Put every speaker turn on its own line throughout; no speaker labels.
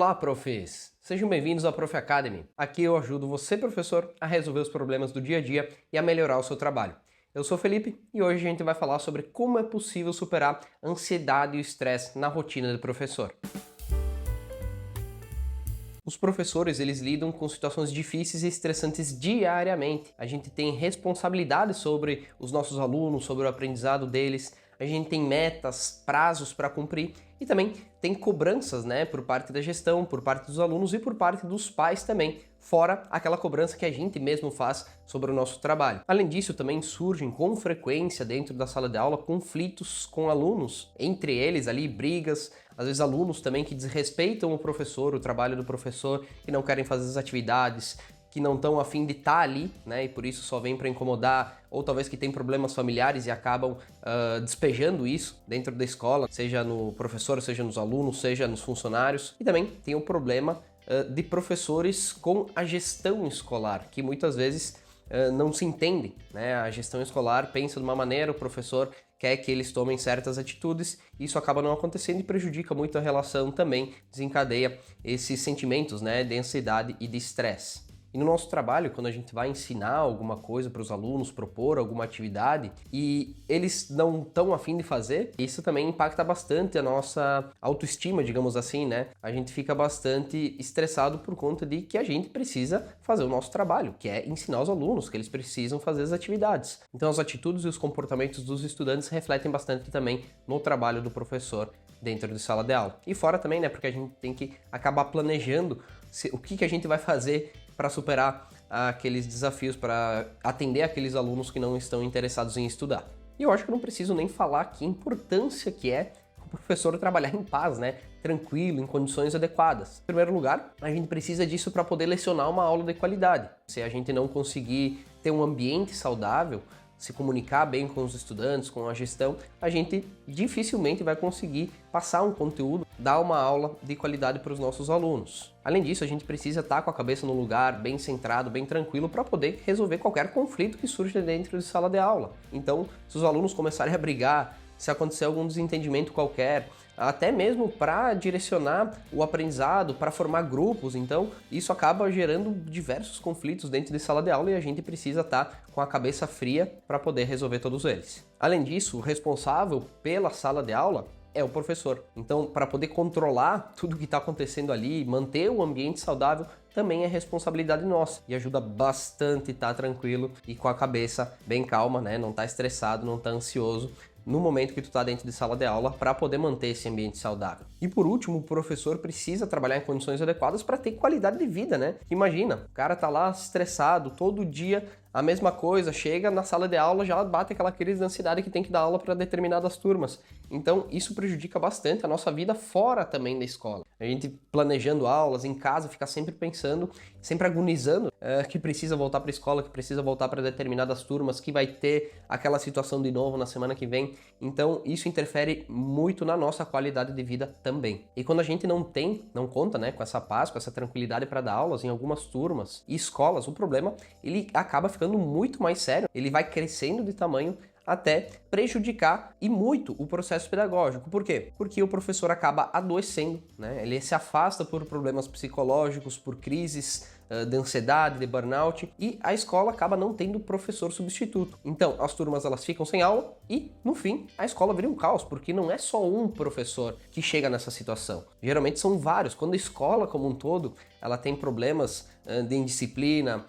Olá, profs! Sejam bem-vindos ao Prof Academy. Aqui eu ajudo você, professor, a resolver os problemas do dia a dia e a melhorar o seu trabalho. Eu sou Felipe e hoje a gente vai falar sobre como é possível superar a ansiedade e o estresse na rotina do professor. Os professores, eles lidam com situações difíceis e estressantes diariamente. A gente tem responsabilidade sobre os nossos alunos, sobre o aprendizado deles. A gente tem metas, prazos para cumprir e também tem cobranças, por parte da gestão, por parte dos alunos e por parte dos pais também, fora aquela cobrança que a gente mesmo faz sobre o nosso trabalho. Além disso, também surgem com frequência dentro da sala de aula conflitos com alunos, entre eles ali brigas, às vezes alunos também que desrespeitam o professor, o trabalho do professor, que não querem fazer as atividades, que não estão a fim de estar ali, e por isso só vem para incomodar, ou talvez que tem problemas familiares e acabam despejando isso dentro da escola, seja no professor, seja nos alunos, seja nos funcionários. E também tem o problema de professores com a gestão escolar, que muitas vezes não se entendem, A gestão escolar pensa de uma maneira, o professor quer que eles tomem certas atitudes, e isso acaba não acontecendo e prejudica muito a relação também, desencadeia esses sentimentos, de ansiedade e de estresse. E no nosso trabalho, quando a gente vai ensinar alguma coisa para os alunos, propor alguma atividade, e eles não estão a fim de fazer, isso também impacta bastante a nossa autoestima, digamos assim, A gente fica bastante estressado por conta de que a gente precisa fazer o nosso trabalho, que é ensinar os alunos, que eles precisam fazer as atividades. Então as atitudes e os comportamentos dos estudantes refletem bastante também no trabalho do professor dentro de sala de aula. E fora também, porque a gente tem que acabar planejando o que a gente vai fazer para superar aqueles desafios, para atender aqueles alunos que não estão interessados em estudar. E eu acho que eu não preciso nem falar aqui a importância que é o professor trabalhar em paz, tranquilo, em condições adequadas. Em primeiro lugar, a gente precisa disso para poder lecionar uma aula de qualidade. Se a gente não conseguir ter um ambiente saudável, se comunicar bem com os estudantes, com a gestão, a gente dificilmente vai conseguir passar um conteúdo, dar uma aula de qualidade para os nossos alunos. Além disso, a gente precisa estar com a cabeça no lugar, bem centrado, bem tranquilo, para poder resolver qualquer conflito que surja dentro de sala de aula. Então, se os alunos começarem a brigar, se acontecer algum desentendimento qualquer, até mesmo para direcionar o aprendizado, para formar grupos, então isso acaba gerando diversos conflitos dentro de sala de aula e a gente precisa estar com a cabeça fria para poder resolver todos eles. Além disso, o responsável pela sala de aula é o professor. Então, para poder controlar tudo que está acontecendo ali, manter o ambiente saudável, também é responsabilidade nossa e ajuda bastante estar tranquilo e com a cabeça bem calma, Não tá estressado, não tá ansioso no momento que tu tá dentro de sala de aula para poder manter esse ambiente saudável. E por último, o professor precisa trabalhar em condições adequadas para ter qualidade de vida, Imagina, o cara tá lá estressado todo dia, a mesma coisa, chega na sala de aula, já bate aquela crise de ansiedade que tem que dar aula para determinadas turmas. Então, isso prejudica bastante a nossa vida fora também da escola. A gente planejando aulas em casa, fica sempre pensando, sempre agonizando que precisa voltar para a escola, que precisa voltar para determinadas turmas, que vai ter aquela situação de novo na semana que vem. Então, isso interfere muito na nossa qualidade de vida também. E quando a gente não conta, com essa paz, com essa tranquilidade para dar aulas em algumas turmas e escolas, o problema, ele acaba ficando muito mais sério, ele vai crescendo de tamanho até prejudicar e muito o processo pedagógico. Por quê? Porque o professor acaba adoecendo, Ele se afasta por problemas psicológicos, por crises de ansiedade, de burnout, e a escola acaba não tendo professor substituto. Então, as turmas elas ficam sem aula e, no fim, a escola vira um caos, porque não é só um professor que chega nessa situação. Geralmente são vários. Quando a escola como um todo, ela tem problemas de indisciplina,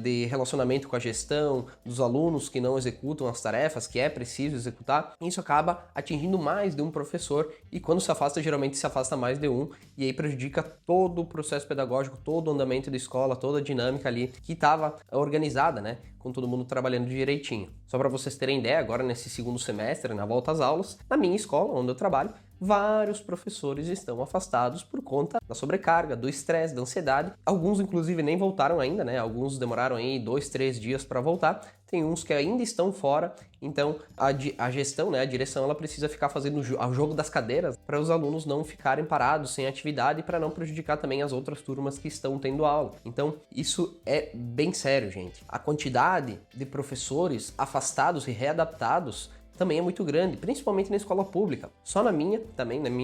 de relacionamento com a gestão, dos alunos que não executam as tarefas que é preciso executar, isso acaba atingindo mais de um professor e quando se afasta, geralmente se afasta mais de um e aí prejudica todo o processo pedagógico, todo o andamento da escola, toda a dinâmica ali que estava organizada, com todo mundo trabalhando direitinho. Só para vocês terem ideia, agora nesse segundo semestre, na volta às aulas, na minha escola, onde eu trabalho, vários professores estão afastados por conta da sobrecarga, do estresse, da ansiedade. Alguns, inclusive, nem voltaram ainda, Alguns demoraram aí 2, 3 dias para voltar. Tem uns que ainda estão fora. Então, a gestão, a direção, ela precisa ficar fazendo o jogo das cadeiras para os alunos não ficarem parados sem atividade e para não prejudicar também as outras turmas que estão tendo aula. Então, isso é bem sério, gente. A quantidade de professores afastados e readaptados também é muito grande, principalmente na escola pública. Só na minha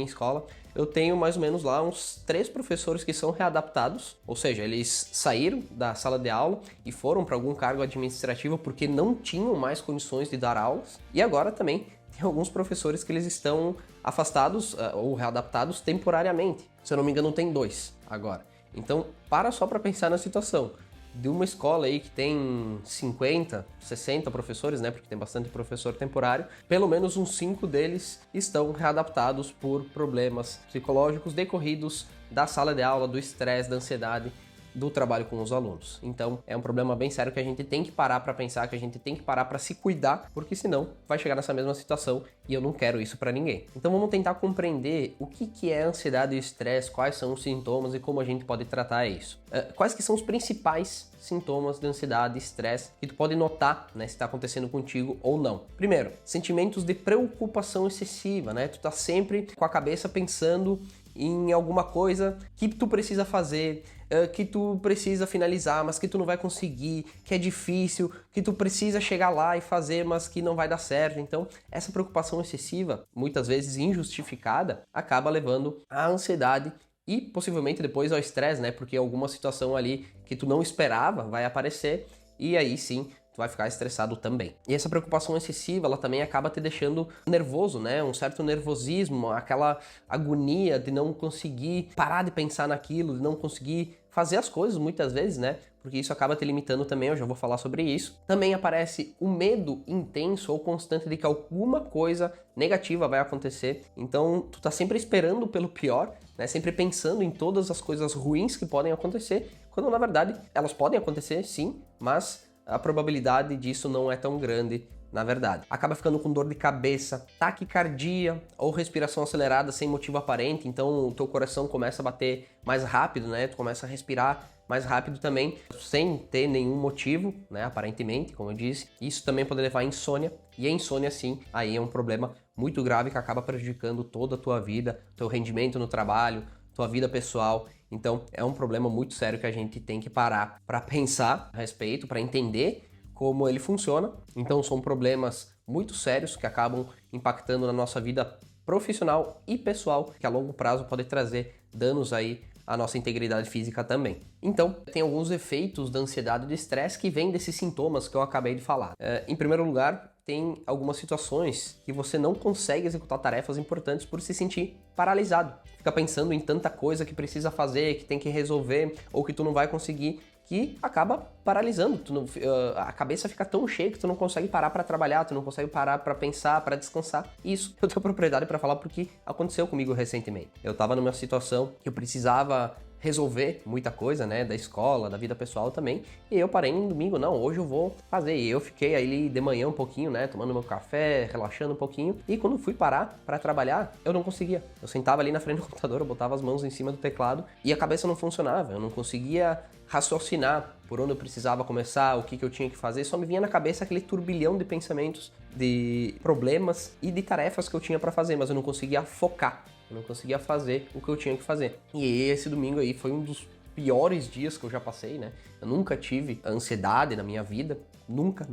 escola, eu tenho mais ou menos lá uns 3 professores que são readaptados, ou seja, eles saíram da sala de aula e foram para algum cargo administrativo porque não tinham mais condições de dar aulas, e agora também tem alguns professores que eles estão afastados ou readaptados temporariamente. Se eu não me engano, tem 2 agora. Então, só para pensar na situação de uma escola aí que tem 50, 60 professores, né, porque tem bastante professor temporário, pelo menos uns 5 deles estão readaptados por problemas psicológicos decorridos da sala de aula, do estresse, da ansiedade, do trabalho com os alunos. Então, é um problema bem sério que a gente tem que parar para pensar, que a gente tem que parar para se cuidar, porque senão vai chegar nessa mesma situação e eu não quero isso para ninguém. Então, vamos tentar compreender o que é ansiedade e estresse, quais são os sintomas e como a gente pode tratar isso. Quais que são os principais sintomas de ansiedade e estresse que tu pode notar, né, se está acontecendo contigo ou não. Primeiro, sentimentos de preocupação excessiva, né? Tu tá sempre com a cabeça pensando em alguma coisa que tu precisa fazer, que tu precisa finalizar, mas que tu não vai conseguir, que é difícil, que tu precisa chegar lá e fazer, mas que não vai dar certo. Então, essa preocupação excessiva, muitas vezes injustificada, acaba levando à ansiedade e possivelmente depois ao estresse, né? Porque alguma situação ali que tu não esperava vai aparecer e aí sim tu vai ficar estressado também. E essa preocupação excessiva, ela também acaba te deixando nervoso, né? Um certo nervosismo, aquela agonia de não conseguir parar de pensar naquilo, de não conseguir fazer as coisas muitas vezes, né? Porque isso acaba te limitando também, eu já vou falar sobre isso. Também aparece o medo intenso ou constante de que alguma coisa negativa vai acontecer. Então, tu tá sempre esperando pelo pior, né? Sempre pensando em todas as coisas ruins que podem acontecer, quando na verdade elas podem acontecer, sim, mas a probabilidade disso não é tão grande, na verdade. Acaba ficando com dor de cabeça, taquicardia ou respiração acelerada sem motivo aparente, então o teu coração começa a bater mais rápido, né? Tu começa a respirar mais rápido também, sem ter nenhum motivo, né? Aparentemente, como eu disse. Isso também pode levar à insônia, e a insônia, sim, aí é um problema muito grave que acaba prejudicando toda a tua vida, teu rendimento no trabalho, tua vida pessoal. Então, é um problema muito sério que a gente tem que parar para pensar a respeito, para entender como ele funciona. Então, são problemas muito sérios que acabam impactando na nossa vida profissional e pessoal, que a longo prazo pode trazer danos aí à nossa integridade física também. Então, tem alguns efeitos da ansiedade e do estresse que vêm desses sintomas que eu acabei de falar. Em primeiro lugar, tem algumas situações que você não consegue executar tarefas importantes por se sentir paralisado. Fica pensando em tanta coisa que precisa fazer, que tem que resolver, ou que tu não vai conseguir, que acaba paralisando. A cabeça fica tão cheia que tu não consegue parar para trabalhar, tu não consegue parar para pensar, para descansar. Isso eu tenho propriedade para falar porque aconteceu comigo recentemente. Eu estava numa situação que eu precisava resolver muita coisa, né, da escola, da vida pessoal também, e eu parei no domingo, não, hoje eu vou fazer, e eu fiquei ali de manhã um pouquinho, né, tomando meu café, relaxando um pouquinho, e quando fui parar para trabalhar, eu não conseguia. Eu sentava ali na frente do computador, eu botava as mãos em cima do teclado, e a cabeça não funcionava, eu não conseguia raciocinar por onde eu precisava começar, o que eu tinha que fazer, só me vinha na cabeça aquele turbilhão de pensamentos, de problemas e de tarefas que eu tinha para fazer, mas eu não conseguia focar. Eu não conseguia fazer o que eu tinha que fazer. E esse domingo aí foi um dos piores dias que eu já passei, né? Eu nunca tive ansiedade na minha vida. Nunca.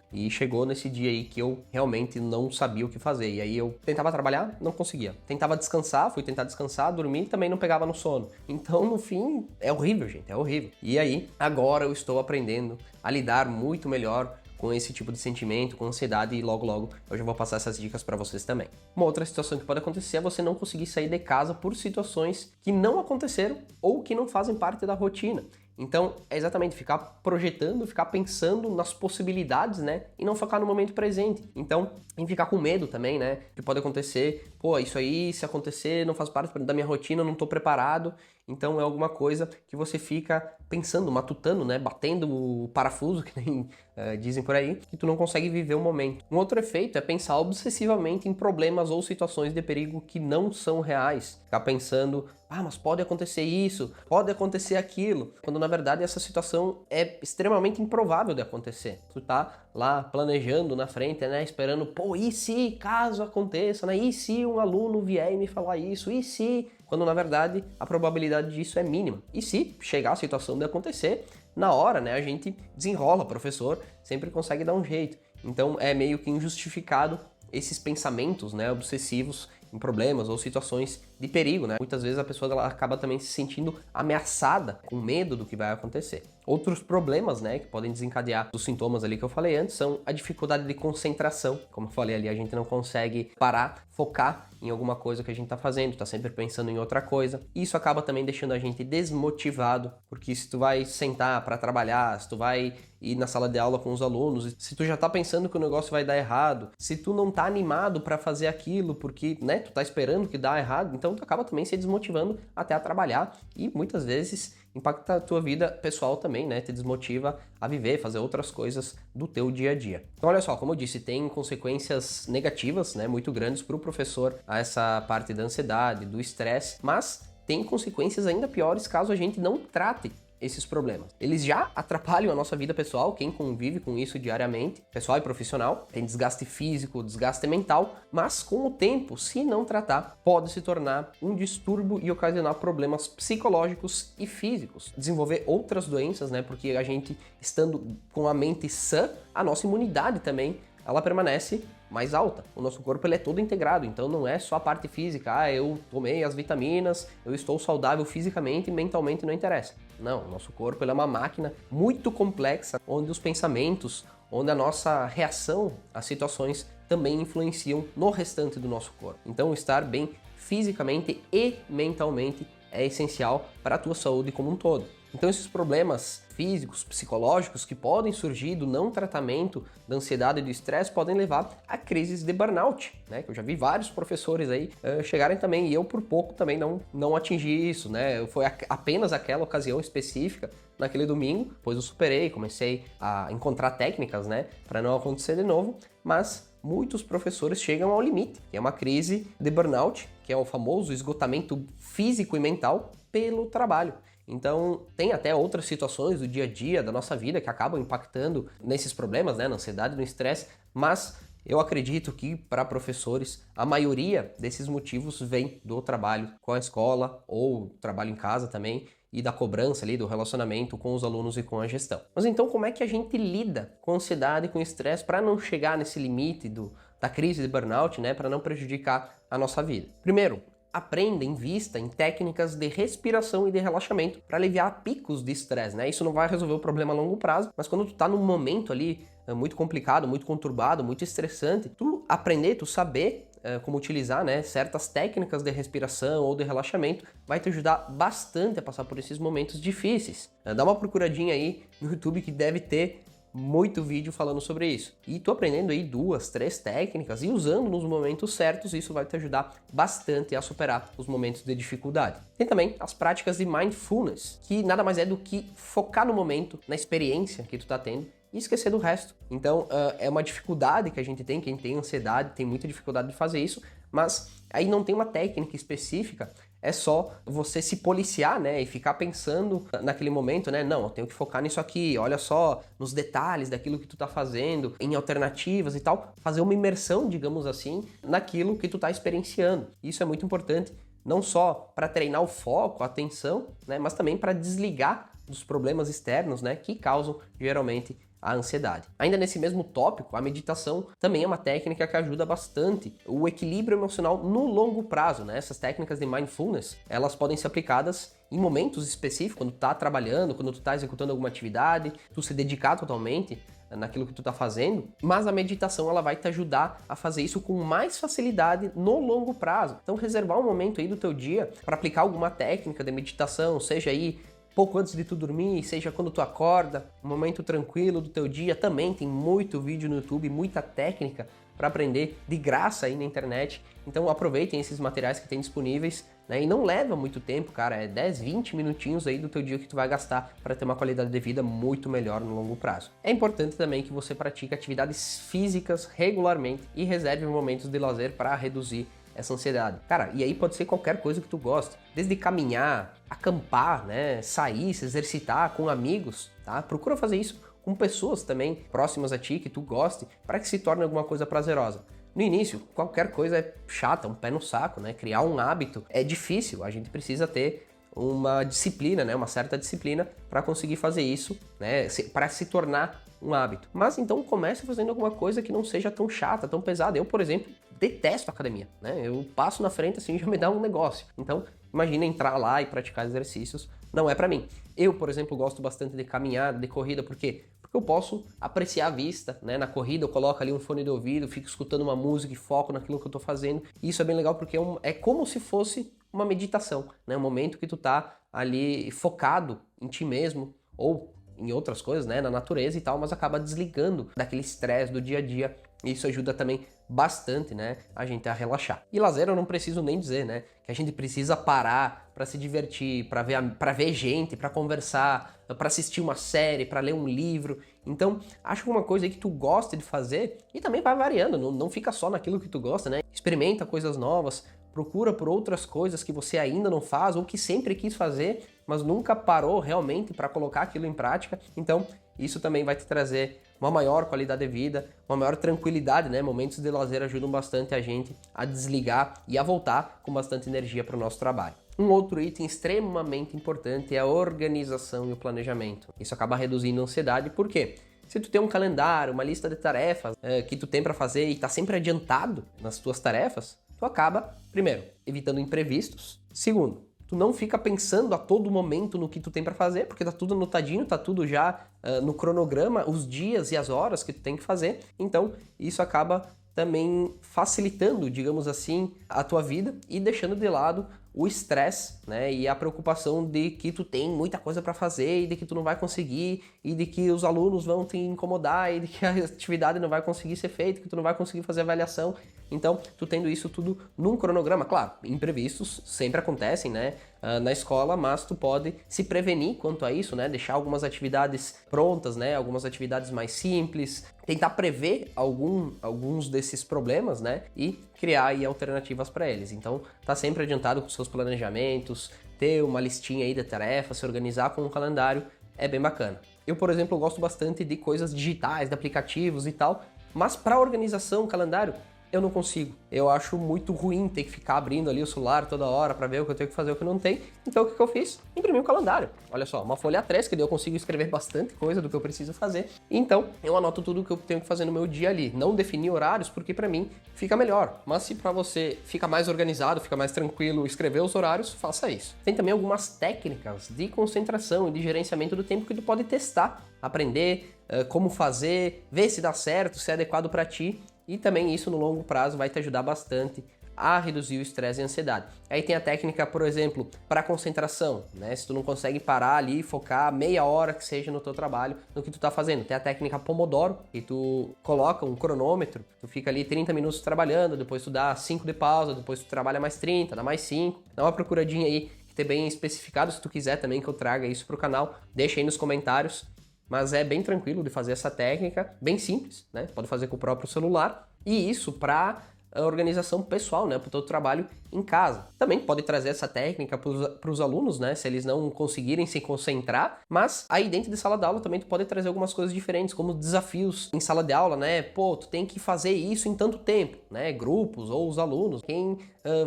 E chegou nesse dia aí que eu realmente não sabia o que fazer. E aí eu tentava trabalhar, não conseguia. Tentava descansar, fui tentar descansar, dormir, também não pegava no sono. Então, no fim, é horrível, gente, é horrível. E aí, agora eu estou aprendendo a lidar muito melhor com esse tipo de sentimento, com ansiedade, e logo eu já vou passar essas dicas para vocês também. Uma outra situação que pode acontecer é você não conseguir sair de casa por situações que não aconteceram ou que não fazem parte da rotina. Então, é exatamente ficar projetando, ficar pensando nas possibilidades, né? E não focar no momento presente. Então, em ficar com medo também, né? Que pode acontecer, pô, isso aí, se acontecer, não faz parte da minha rotina, eu não tô preparado. Então, é alguma coisa que você fica pensando, matutando, né? Batendo o parafuso, que nem dizem por aí, que tu não consegue viver o momento. Um outro efeito é pensar obsessivamente em problemas ou situações de perigo que não são reais. Ficar pensando, mas pode acontecer isso, pode acontecer aquilo, quando na verdade essa situação é extremamente improvável de acontecer. Tu tá lá planejando na frente, né, esperando, pô, e se caso aconteça, né, e se um aluno vier e me falar isso, e se... Quando na verdade a probabilidade disso é mínima. E se chegar a situação de acontecer, na hora, né, a gente desenrola, o professor sempre consegue dar um jeito. Então é meio que injustificado esses pensamentos, né, obsessivos em problemas ou situações de perigo, né? Muitas vezes a pessoa ela acaba também se sentindo ameaçada, com medo do que vai acontecer. Outros problemas, né, que podem desencadear os sintomas ali que eu falei antes são a dificuldade de concentração. Como eu falei ali, a gente não consegue parar, focar em alguma coisa que a gente está fazendo, está sempre pensando em outra coisa. Isso acaba também deixando a gente desmotivado, porque se tu vai sentar para trabalhar, se tu vai ir na sala de aula com os alunos, se tu já tá pensando que o negócio vai dar errado, se tu não tá animado para fazer aquilo porque, né, tu tá esperando que dá errado, então tu acaba também se desmotivando até a trabalhar e muitas vezes impacta a tua vida pessoal também, né, te desmotiva a viver, fazer outras coisas do teu dia a dia. Então olha só, como eu disse, tem consequências negativas, né, muito grandes para o professor, essa parte da ansiedade, do estresse, mas tem consequências ainda piores caso a gente não trate esses problemas. Eles já atrapalham a nossa vida pessoal, quem convive com isso diariamente, pessoal e profissional, tem desgaste físico, desgaste mental, mas com o tempo, se não tratar, pode se tornar um distúrbio e ocasionar problemas psicológicos e físicos. Desenvolver outras doenças, né? Porque a gente, estando com a mente sã, a nossa imunidade também, ela permanece mais alta. O nosso corpo ele é todo integrado, então não é só a parte física, eu tomei as vitaminas, eu estou saudável fisicamente e mentalmente não interessa. Não, o nosso corpo ele é uma máquina muito complexa, onde os pensamentos, onde a nossa reação às situações também influenciam no restante do nosso corpo. Então estar bem fisicamente e mentalmente é essencial para a tua saúde como um todo. Então esses problemas físicos, psicológicos que podem surgir do não tratamento da ansiedade e do estresse podem levar a crises de burnout, né? Que eu já vi vários professores aí chegarem também e eu por pouco também não atingi isso, né? Foi apenas aquela ocasião específica naquele domingo, pois eu superei, comecei a encontrar técnicas, né, para não acontecer de novo, mas muitos professores chegam ao limite, que é uma crise de burnout, que é o famoso esgotamento físico e mental pelo trabalho. Então, tem até outras situações do dia a dia, da nossa vida, que acabam impactando nesses problemas, né, na ansiedade, no estresse, mas eu acredito que para professores, a maioria desses motivos vem do trabalho com a escola ou trabalho em casa também e da cobrança ali, do relacionamento com os alunos e com a gestão. Mas então, como é que a gente lida com a ansiedade e com o estresse para não chegar nesse limite da crise de burnout, né, para não prejudicar a nossa vida? Primeiro, aprenda, invista em técnicas de respiração e de relaxamento para aliviar picos de estresse, né? Isso não vai resolver o problema a longo prazo, mas quando tu tá num momento ali muito complicado, muito conturbado, muito estressante, tu aprender, tu saber como utilizar, né, certas técnicas de respiração ou de relaxamento vai te ajudar bastante a passar por esses momentos difíceis. Dá uma procuradinha aí no YouTube que deve ter muito vídeo falando sobre isso. E tô aprendendo aí 2, 3 técnicas e usando nos momentos certos, isso vai te ajudar bastante a superar os momentos de dificuldade. Tem também as práticas de mindfulness, que nada mais é do que focar no momento, na experiência que tu tá tendo e esquecer do resto. Então, é uma dificuldade que a gente tem, quem tem ansiedade tem muita dificuldade de fazer isso, mas aí não tem uma técnica específica, é só você se policiar, né, e ficar pensando naquele momento, né, não, eu tenho que focar nisso aqui, olha só nos detalhes daquilo que tu tá fazendo, em alternativas e tal, fazer uma imersão, digamos assim, naquilo que tu tá experienciando. Isso é muito importante, não só para treinar o foco, a atenção, né, mas também para desligar dos problemas externos, né, que causam geralmente a ansiedade. Ainda nesse mesmo tópico, a meditação também é uma técnica que ajuda bastante o equilíbrio emocional no longo prazo, né? Essas técnicas de mindfulness, elas podem ser aplicadas em momentos específicos, quando tu tá trabalhando, quando tu tá executando alguma atividade, tu se dedicar totalmente naquilo que tu tá fazendo, mas a meditação ela vai te ajudar a fazer isso com mais facilidade no longo prazo. Então reservar um momento aí do teu dia para aplicar alguma técnica de meditação, seja aí pouco antes de tu dormir, seja quando tu acorda, um momento tranquilo do teu dia, também tem muito vídeo no YouTube, muita técnica para aprender de graça aí na internet. Então aproveitem esses materiais que tem disponíveis, né? E não leva muito tempo, cara, é 10, 20 minutinhos aí do teu dia que tu vai gastar para ter uma qualidade de vida muito melhor no longo prazo. É importante também que você pratique atividades físicas regularmente e reserve momentos de lazer para reduzir essa ansiedade. Cara, e aí pode ser qualquer coisa que tu goste, desde caminhar, acampar, né, sair, se exercitar com amigos, tá? Procura fazer isso com pessoas também próximas a ti, que tu goste, para que se torne alguma coisa prazerosa. No início, qualquer coisa é chata, um pé no saco, né? Criar um hábito é difícil, a gente precisa ter uma disciplina, né? Uma certa disciplina para conseguir fazer isso, né? Para se tornar um hábito. Mas então comece fazendo alguma coisa que não seja tão chata, tão pesada. Eu, por exemplo, detesto academia, né? Eu passo na frente assim, já me dá um negócio. Então, imagina entrar lá e praticar exercícios, não é pra mim. Eu, por exemplo, gosto bastante de caminhada, de corrida, por quê? Porque eu posso apreciar a vista, né? Na corrida eu coloco ali um fone de ouvido, fico escutando uma música e foco naquilo que eu tô fazendo. E isso é bem legal porque é como se fosse uma meditação, né? Um momento que tu tá ali focado em ti mesmo ou em outras coisas, né? Na natureza e tal, mas acaba desligando daquele estresse do dia a dia. E isso ajuda também bastante, né, a gente a relaxar. E lazer eu não preciso nem dizer, né, que a gente precisa parar para se divertir, para ver gente, para conversar, para assistir uma série, para ler um livro. Então, acha alguma coisa aí que tu gosta de fazer e também vai variando, não fica só naquilo que tu gosta, né? Experimenta coisas novas, procura por outras coisas que você ainda não faz ou que sempre quis fazer, mas nunca parou realmente para colocar aquilo em prática. Então, isso também vai te trazer uma maior qualidade de vida, uma maior tranquilidade, né? Momentos de lazer ajudam bastante a gente a desligar e a voltar com bastante energia para o nosso trabalho. Um outro item extremamente importante é a organização e o planejamento. Isso acaba reduzindo a ansiedade, por quê? Se tu tem um calendário, uma lista de tarefas que tu tem para fazer e está sempre adiantado nas tuas tarefas, tu acaba, primeiro, evitando imprevistos. Segundo, tu não fica pensando a todo momento no que tu tem para fazer, porque tá tudo anotadinho, tá tudo já no cronograma, os dias e as horas que tu tem que fazer. Então, isso acaba também facilitando, digamos assim, a tua vida e deixando de lado o estresse, né, e a preocupação de que tu tem muita coisa para fazer e de que tu não vai conseguir e de que os alunos vão te incomodar e de que a atividade não vai conseguir ser feita, que tu não vai conseguir fazer avaliação. Então, tu tendo isso tudo num cronograma, claro, imprevistos sempre acontecem, né, na escola, mas tu pode se prevenir quanto a isso, né, deixar algumas atividades prontas, né, algumas atividades mais simples, tentar prever alguns desses problemas, né, e criar aí alternativas para eles. Então, tá sempre adiantado com seus planejamentos, ter uma listinha aí de tarefas, se organizar com um calendário, é bem bacana. Eu, por exemplo, gosto bastante de coisas digitais, de aplicativos e tal, mas para organização, calendário, eu não consigo. Eu acho muito ruim ter que ficar abrindo ali o celular toda hora para ver o que eu tenho que fazer e o que não tem. Então o que eu fiz? Imprimi um calendário. Olha só, uma folha A3 que daí eu consigo escrever bastante coisa do que eu preciso fazer. Então eu anoto tudo o que eu tenho que fazer no meu dia ali. Não defini horários porque para mim fica melhor. Mas se para você fica mais organizado, fica mais tranquilo escrever os horários, faça isso. Tem também algumas técnicas de concentração e de gerenciamento do tempo que tu pode testar, aprender como fazer, ver se dá certo, se é adequado para ti. E também isso no longo prazo vai te ajudar bastante a reduzir o estresse e a ansiedade. Aí tem a técnica, por exemplo, para concentração, né? Se tu não consegue parar ali e focar meia hora que seja no teu trabalho, no que tu tá fazendo. Tem a técnica Pomodoro, que tu coloca um cronômetro, tu fica ali 30 minutos trabalhando, depois tu dá 5 de pausa, depois tu trabalha mais 30, dá mais 5. Dá uma procuradinha aí, que ter bem especificado, se tu quiser também que eu traga isso pro canal, deixa aí nos comentários. Mas é bem tranquilo de fazer essa técnica, bem simples, né? Pode fazer com o próprio celular. E isso para a organização pessoal, né? Para o teu trabalho em casa. Também pode trazer essa técnica para os alunos, né? Se eles não conseguirem se concentrar. Mas aí dentro de sala de aula também tu pode trazer algumas coisas diferentes, como desafios em sala de aula, né? Pô, tu tem que fazer isso em tanto tempo, né? Grupos ou os alunos. Quem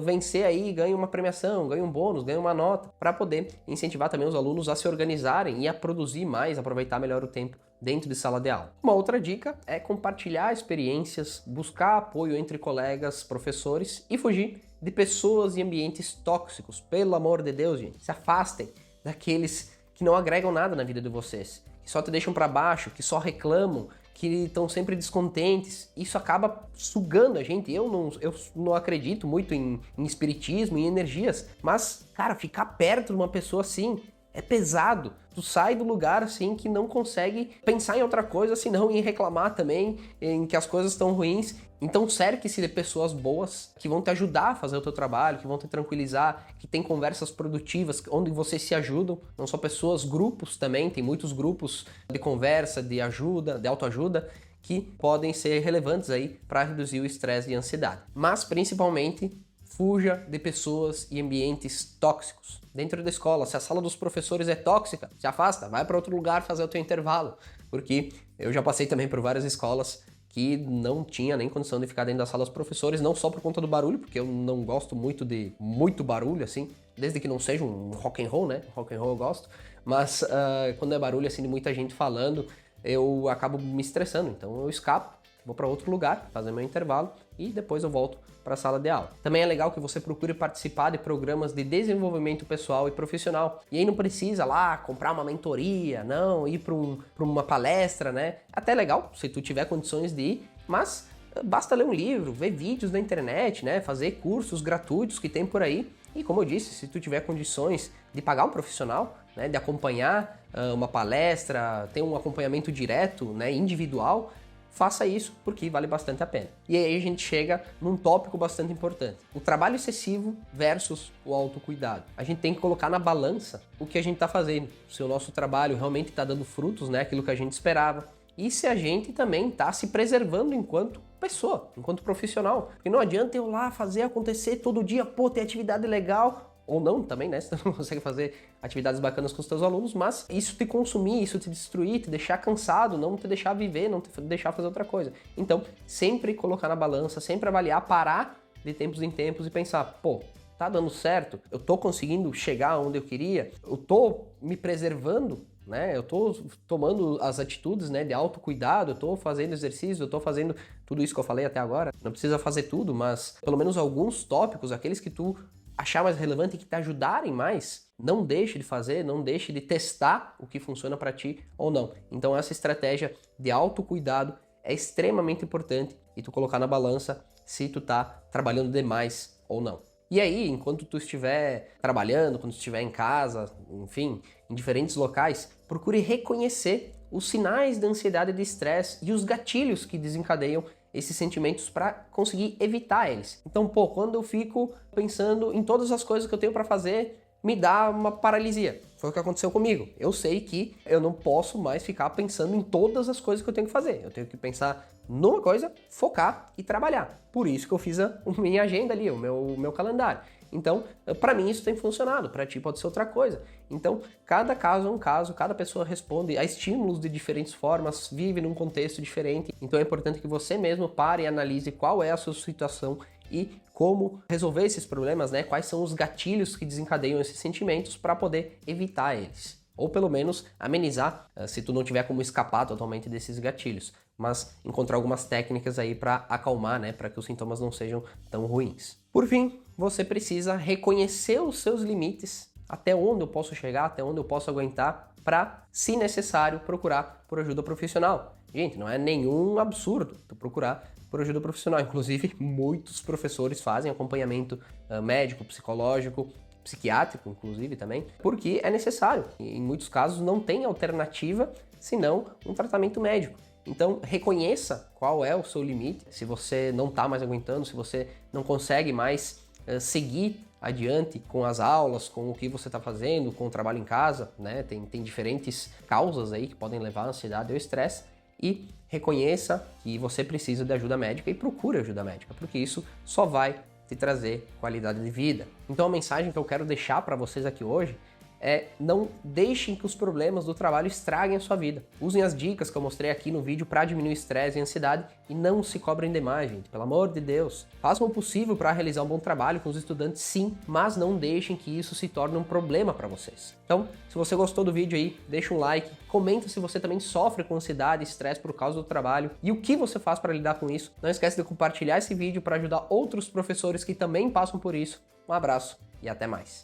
vencer aí ganha uma premiação, ganha um bônus, ganha uma nota, para poder incentivar também os alunos a se organizarem e a produzir mais, aproveitar melhor o tempo dentro de sala de aula. Uma outra dica é compartilhar experiências, buscar apoio entre colegas, professores e fugir de pessoas e ambientes tóxicos. Pelo amor de Deus, gente, se afastem daqueles que não agregam nada na vida de vocês, que só te deixam para baixo, que só reclamam, que estão sempre descontentes. Isso acaba sugando a gente. Eu não acredito muito em espiritismo, em energias, mas, cara, ficar perto de uma pessoa assim é pesado. Tu sai do lugar assim que não consegue pensar em outra coisa senão em reclamar também, em que as coisas estão ruins. Então cerque-se de pessoas boas que vão te ajudar a fazer o teu trabalho, que vão te tranquilizar, que tem conversas produtivas onde vocês se ajudam. Não só pessoas, grupos também, tem muitos grupos de conversa, de ajuda, de autoajuda, que podem ser relevantes aí para reduzir o estresse e a ansiedade. Mas principalmente fuja de pessoas e ambientes tóxicos. Dentro da escola, se a sala dos professores é tóxica, se afasta, vai para outro lugar fazer o teu intervalo. Porque eu já passei também por várias escolas que não tinha nem condição de ficar dentro da sala dos professores, não só por conta do barulho, porque eu não gosto muito de muito barulho, assim, desde que não seja um rock and roll, né? Rock and roll eu gosto, mas quando é barulho, assim, de muita gente falando, eu acabo me estressando, então eu escapo, vou para outro lugar, fazer meu intervalo e depois eu volto para a sala de aula. Também é legal que você procure participar de programas de desenvolvimento pessoal e profissional. E aí não precisa lá comprar uma mentoria, não, ir para uma palestra, né? Até legal, se tu tiver condições de ir, mas basta ler um livro, ver vídeos na internet, né? Fazer cursos gratuitos que tem por aí. E como eu disse, se tu tiver condições de pagar um profissional, né, de acompanhar uma palestra, ter um acompanhamento direto, né, individual, faça isso porque vale bastante a pena. E aí a gente chega num tópico bastante importante. O trabalho excessivo versus o autocuidado. A gente tem que colocar na balança o que a gente está fazendo. Se o nosso trabalho realmente está dando frutos, né, aquilo que a gente esperava. E se a gente também está se preservando enquanto pessoa, enquanto profissional. Porque não adianta eu lá fazer acontecer todo dia, pô, ter atividade legal, ou não também, né? Você não consegue fazer atividades bacanas com os teus alunos, mas isso te consumir, isso te destruir, te deixar cansado, não te deixar viver, não te deixar fazer outra coisa. Então, sempre colocar na balança, sempre avaliar, parar de tempos em tempos e pensar, pô, tá dando certo? Eu tô conseguindo chegar onde eu queria? Eu tô me preservando? Né? Eu tô tomando as atitudes, né, de autocuidado, eu tô fazendo exercício, eu tô fazendo tudo isso que eu falei até agora. Não precisa fazer tudo, mas pelo menos alguns tópicos, aqueles que tu achar mais relevante e que te ajudarem mais, não deixe de fazer, não deixe de testar o que funciona para ti ou não. Então essa estratégia de autocuidado é extremamente importante e tu colocar na balança se tu tá trabalhando demais ou não. E aí, enquanto tu estiver trabalhando, quando estiver em casa, enfim, em diferentes locais, procure reconhecer os sinais da ansiedade e de estresse e os gatilhos que desencadeiam esses sentimentos para conseguir evitar eles. Então, pô, quando eu fico pensando em todas as coisas que eu tenho para fazer, me dá uma paralisia. Foi o que aconteceu comigo. Eu sei que eu não posso mais ficar pensando em todas as coisas que eu tenho que fazer. Eu tenho que pensar numa coisa, focar e trabalhar. Por isso que eu fiz a minha agenda ali, o meu calendário. Então, para mim isso tem funcionado, para ti pode ser outra coisa. Então, cada caso é um caso, cada pessoa responde a estímulos de diferentes formas, vive num contexto diferente. Então é importante que você mesmo pare e analise qual é a sua situação e como resolver esses problemas, né? Quais são os gatilhos que desencadeiam esses sentimentos para poder evitar eles. Ou pelo menos amenizar, se tu não tiver como escapar totalmente desses gatilhos. Mas encontrar algumas técnicas aí para acalmar, né? Para que os sintomas não sejam tão ruins. Por fim, você precisa reconhecer os seus limites, até onde eu posso chegar, até onde eu posso aguentar, para, se necessário, procurar por ajuda profissional. Gente, não é nenhum absurdo tu procurar por ajuda profissional. Inclusive, muitos professores fazem acompanhamento médico, psicológico, psiquiátrico, inclusive, também, porque é necessário. E, em muitos casos não tem alternativa senão um tratamento médico. Então, reconheça qual é o seu limite, se você não está mais aguentando, se você não consegue mais seguir adiante com as aulas, com o que você está fazendo, com o trabalho em casa, né? Tem diferentes causas aí que podem levar à ansiedade ou estresse, e reconheça que você precisa de ajuda médica e procure ajuda médica, porque isso só vai te trazer qualidade de vida. Então a mensagem que eu quero deixar para vocês aqui hoje é: não deixem que os problemas do trabalho estraguem a sua vida. Usem as dicas que eu mostrei aqui no vídeo para diminuir o estresse e a ansiedade e não se cobrem demais, gente. Pelo amor de Deus. Façam o possível para realizar um bom trabalho com os estudantes, sim, mas não deixem que isso se torne um problema para vocês. Então, se você gostou do vídeo aí, deixa um like, comenta se você também sofre com ansiedade e estresse por causa do trabalho e o que você faz para lidar com isso. Não esquece de compartilhar esse vídeo para ajudar outros professores que também passam por isso. Um abraço e até mais.